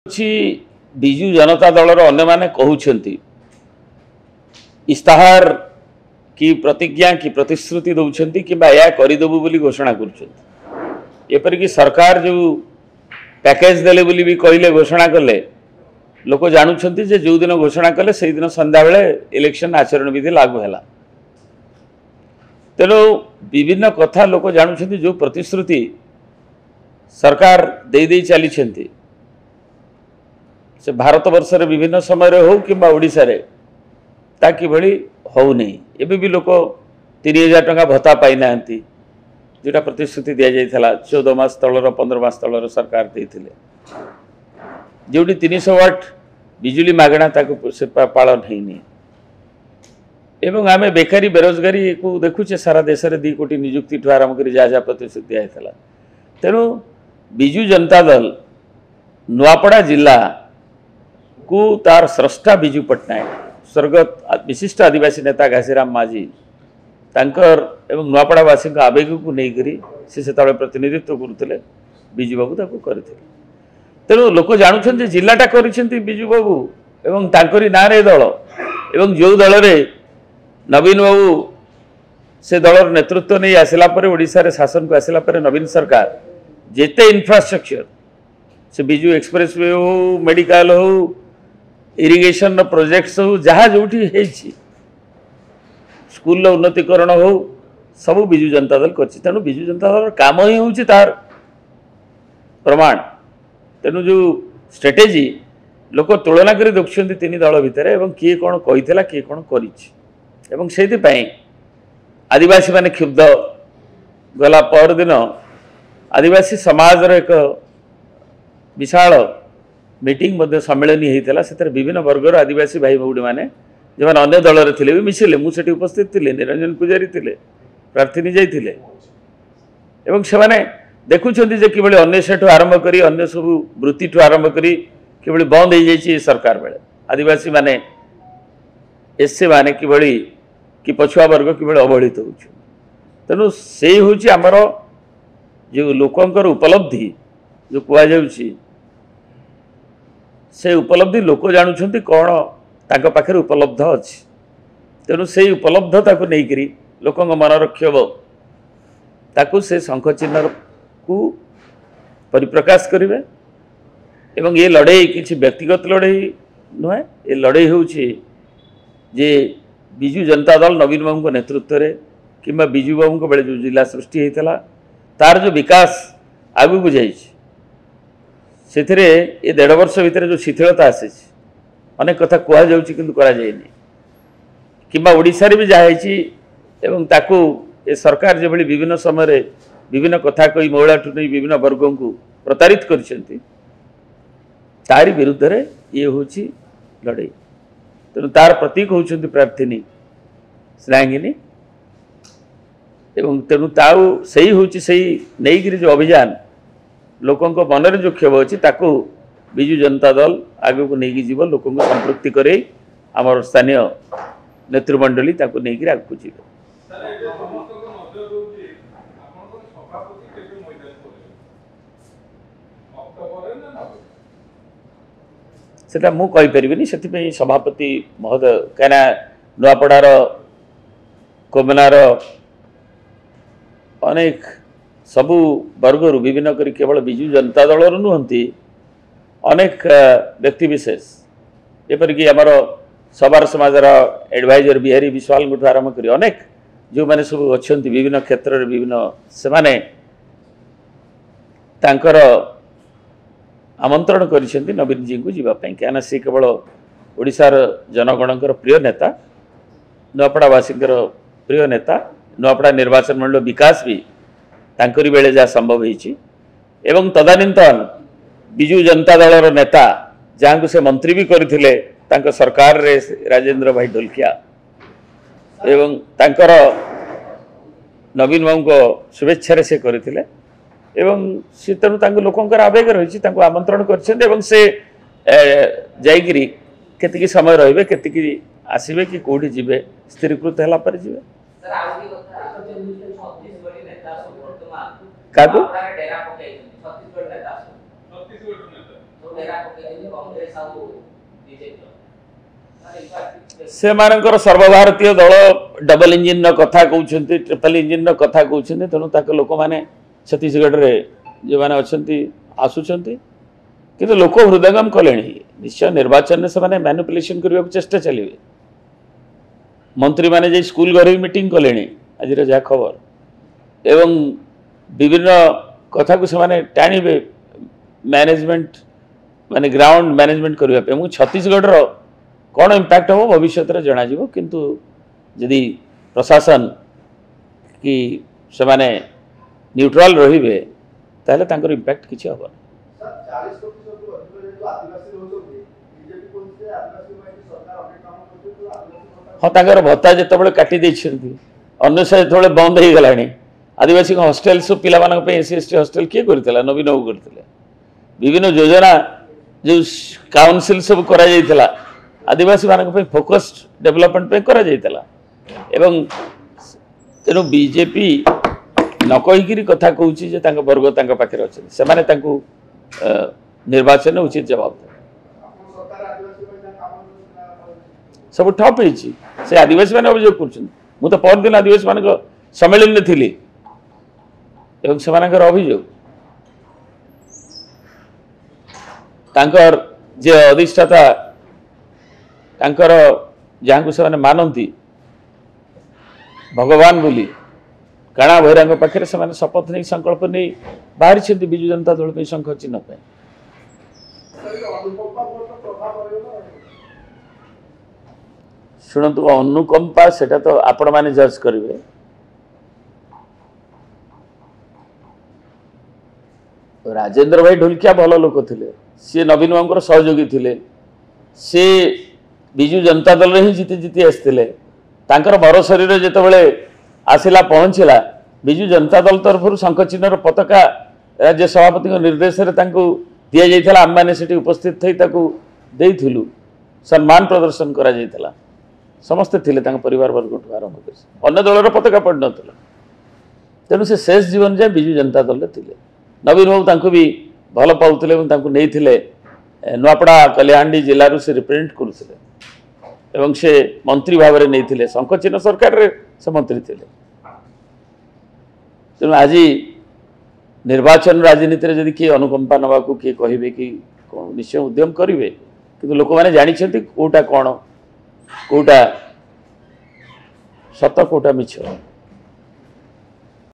विजु जनता दल अन्य माने कहउछंती इस्ताहार की प्रतिज्ञा की प्रतिश्रुति दौरान कि या करदेबू बोली घोषणा करपरिक सरकार जो पैकेज देले बोली भी कहले घोषणा कले लोक जानुंट जो दिन घोषणा कले से दिन संध्या बेले इलेक्शन आचरण विधि लागू है। तेणु विभिन्न कथा लोक जानुंट जो प्रतिश्रुति सरकार दे चली से भारत वर्ष रे विभिन्न समय हो कि ओडिशा रे ता किभली हो नहीं एबे भी लोक 3000 टंका भत्ता पाई नांती जोटा प्रतिश्रुति दिया जाइथला 14 मास तलर 15 मास तलर सरकार देथिले जोटी 300 वाट बिजुली मागणा ताको से पालन हेनी एवं आमे बेकारी बेरोजगारी को देखुचे सारा देश रे 2 कोटी नियुक्ति ठु आरंभ करी जा प्रतिश्रुति दिया जाइथला। तेणु बिजु जनता दल नुआपड़ा जिला को तार स्रष्टा बिजू पट्टनायक स्वर्गत विशिष्ट आदिवासी नेता घासीराम माझी तांकर एवं नुआपड़ावासी आवेग को लेकर से प्रतिनिधित्व करुले बिजू बाबू ताको करथिले। तेणु लोक जानुछन जिलाटा करिसेंती बिजू बाबू एवं तांकरी नारे दल एवं जो दल रे नवीन बाबू से दलर नेतृत्व नहीं आसिला परे ओडिशा रे शासन को आसिला परे नवीन सरकार जेते इंफ्रास्ट्रक्चर से बिजू एक्सप्रेसवे हो मेडिकल हो इरिगेशन प्रोजेक्ट्स हो जहाँ जो स्कूल उन्नतीकरण हो सब बिजु जनता दल कर। तेणु बिजु जनता दल काम ही हूँ तार प्रमाण। तेणु जो स्ट्रेटेजी लोक तुलना कर देखुं 3 दल भितर किए कौन कही किए कौन कर आदिवासी माने क्षुब्ध गला पर दिन आदिवासी समाज एक विशाल मीटिंग मध्य सम्मेलन होता से विभिन्न वर्गर आदिवासी भाई भौणी मैंने जो अन्य दल रे थिले भी मिसिले मुझे उपस्थित थे निरंजन पुजारी थे प्रार्थी जाइए एवं से माने देखुंत कि अन्य से आरंभ करी अन्य सब वृत्ति ठू आरंभ करी कि बंद हो जाए सरकार बेले आदिवासी माने एससी माने कि पछुआ वर्ग कि अवहेलित हो। तेणु से हूँ आमर जो लोकंकर उपलब्धि जो कहुँ से उपलब्धि लोक जानुंट कौन तांको पाखे उपलब्ध अच्छी। तेणु से उपलब्धता को लेकर लोक मनर क्षोभ ताकू से शंख चिन्ह को परिप्रकाश करेंगे एवं ये लड़ाई किसी व्यक्तिगत लड़ाई नुहे ये लड़ाई हूँ जे बिजु जनता दल नवीन बाबू को नेतृत्व में कि बिजु बाबू को बेले जो जिला सृष्टि होता तार जो विकास आगू को जाइए से ये 1.5 वर्ष भितर जो शिथिलता आसी अनेक कथा कहु कि ओडिशा रे भी जाए एवं ताकू ये सरकार जो विभिन्न समय विभिन्न कथा कही महिला ठू नहीं विभिन्न वर्ग को प्रतारित तारी विरुद्ध रे ये हूँ लड़ाई। तेणु तार प्रतीक होती प्रार्थिनी श्रांगिनी एवं तेणु ताऊ से हूँ नहीं जो अभियान लोकों मनरे जो क्षोभ अच्छी ताकू बिजु जनता दल आगे को लेकिन जीव लोक संतृप्ति करे आमर स्थानीय नेतृमंडली नहीं आगे को जीव। सेटा मु कहि परिबिनी सेति सभापति महोदय कहना नुआपड़ार कोमनार अनेक सबु वर्ग विभिन्न करी केवल बिजु जनता दल नुहंती अनेक व्यक्ति विशेष एपरिक आमर सबार समाजर एडवाइजर बिहारी विश्वाल गुठ आरंभ करी अनेक जो मैंने सब अच्छा विभिन्न क्षेत्र में विभिन्न से माने तांकर आमंत्रण करिसेंती नवीन जी को जीवाई क्या सी केवल ओडिशार जनगणकर प्रिय नेता नुआपड़ावासी प्रिय नेता नुआपड़ा निर्वाचन मंडल विकास भी तांकरी बेले जहाँ संभव होती एवं तदानीन्तन बिजु जनता दलर नेता जहाँ को से मंत्री भी करथिले तांको सरकार रे राजेंद्र भाई ढोलकिया एवं तांकर नवीन बाबू को शुभेच्छा से करथिले एवं से तेणु तांको लोकंकर आवेग रही तांको आमंत्रण करछन्ते एवं से जाइगिरी केतिकी समय रहिबे केतिकी आसीबे कि कोठी जिबे स्थिरीकृत होला पर जिबे काको से मानकर सर्वभारतीय दल डबल इंजिन कथा कहते ट्रिपल इंजिन कथा कहते तेणु लोक मैंने छत्तीसगढ़ रे जो मैंने अच्छा आसुंच कि लोक हृदयंगम कले निश्चय निर्वाचन से मैंने मैनिपुलेशन करने को चेष्टा चलिए मंत्री माने जे स्कूल घर मीटिंग कले आज जहाँ खबर एवं विभिन्न कथा को से टाणिबे मैनेजमेंट माने ग्राउंड मैनेजमेंट करने छत्तीसगढ़ कौन इम्पैक्ट हम भविष्य में जना किंतु यदि प्रशासन कि से माने न्यूट्रल रहिबे ताहले तांकर इम्पैक्ट किछि हबो हाँ तांकर भत्ता जेतेबेले काटी दैछन्ती अन्वेषण जेतेबेले बंद हो गलानी आदिवासी हॉस्टेल सब पिला मानक पे एससी एसटी हॉस्टेल किए करथिला नवीन बाबू करथिले विभिन्न योजना जो काउंसिल सब करा जायतिला आदिवासी मानक पे फोकस्ड डेवलपमेंट पे करा जायतिला एवं तेणु बीजेपी न कहीकि कथा कहूँ जे तांका वर्ग तांका पाखे अच्छे से माने तांको निर्वाचन उचित जवाब सब ठप से आदिवासी मैंने अभियोग कर मुझे परदिन आदिवासी मान सम्मेलन में थी एवं से अभियोग तांकर जे अधिष्ठाता तांकर जहाँ को से मानती भगवान बोली काणा भैरा पाखे से शपथ नहीं संकल्प नहीं बाहरी विजु जनता दल पे शंख चिन्ह पे शुणु अनुकंपा सेटा तो आपण माने जज करेंगे राजेंद्र भाई ढोलकिया भल लोक थे सी नवीन बाबू सहयोगी थे सी विजु जनता दल ही जीति जीति आसते बर शरीर जितेबाला आसला पहुँचला विजु जनता दल तरफ शंख चिन्हर पताका राज्य सभापति निर्देश दि जाता आम मैंने से उपस्थित थी देलु सम्मान प्रदर्शन करा समस्ते थे परिवार वर्ग आरंभ कर अन्य दलर पताका पड़ ना तेणु से शेष जीवन जाए विजु जनता दल थे नवीन बाबू भी भल पाते नहीं नुआपड़ा कल्याणी जिलूर से रिप्रेजेंट करुले से मंत्री भाव में नहीं शंख चिन्ह सरकार रे से मंत्री थे तेणु आज निर्वाचन राजनीति जदि किए अनुकंपा नवा किए कहे कि निश्चय उद्यम करेंगे कि लोक मैंने जानते कौटा कौन कौटा सत कौटा मिछ।